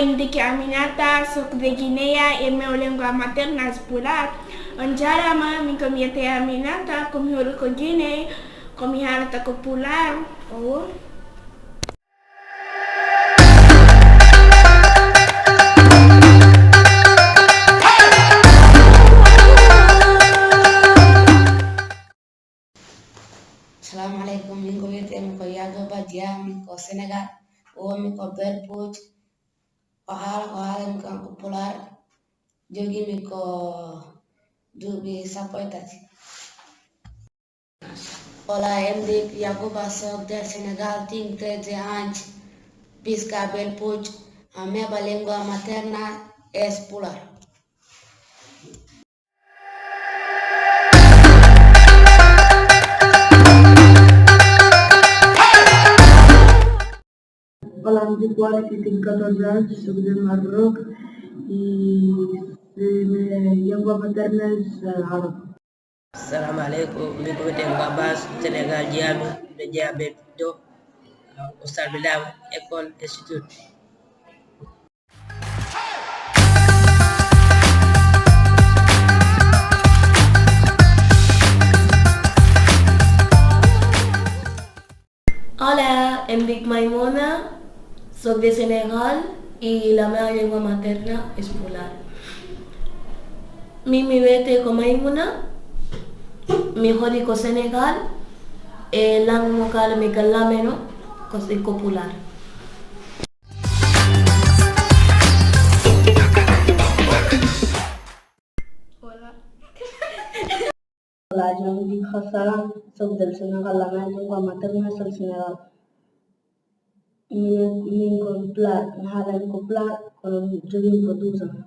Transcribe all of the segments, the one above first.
Mdiki Aminata, soc de Guinea e meu lingua materna es Pular. În jarama, mică miete Aminata, cum hiuruko Guinea, cum hiarata ko Pular. Assalamualaikum, min ko wiyetemi ko Yagoba Diami ko Sénégal, o wonmi ko Belpouje, o haalami kanko Pular, jogimi ko duuɓi 13. Hola, MD Yagoba soc del Sénégal, ting 13 anni, pisca Belpouje, a mia lingua materna es Pular. Hola, mi cual que tengo 14 años, soy de Marruecos y mi lengua materna es árabe. Assalamu alaikum, min ko wiyete Abbas, Sénégal jiyami mbiɗo jeeya ɓe ɗo o salminama école institut. Hola, em dic Maimona, soc de Senegal y la meva llengua materna es Pular. Mimi vete ko Maimuna, mi hori ko Senegal, e lango kala mi gallameno ko Pular. Hola, yo me digo Salam, soy del Senegal, la mia lengua materna es el Senegal. Mi complar, mi complar, con yo digo 12 ans.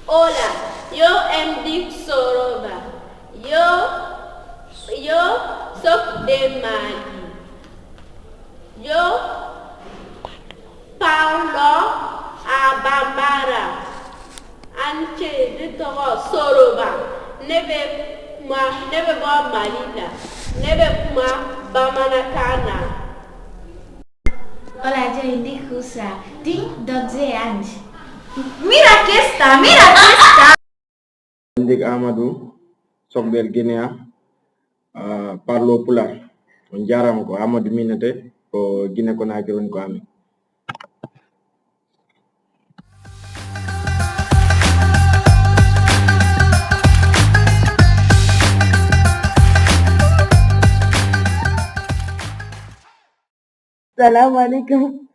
Hola, yo em dic Soroba. Yo soc de Mali. Yo parlo a Bambara. Anche de tɔgɔ Soroba. Ne bɛ bɔ Mali la. Ne bɛ kuma bamanankan na. Hola, yo dic Husa, tinc 12 anys. Mira aquesta! Em dic Amadou, soc del Guinea, parlo Pular. On jarama ko Amadou minete ko Guinea Conakry woni ko amin. Salam alaikum.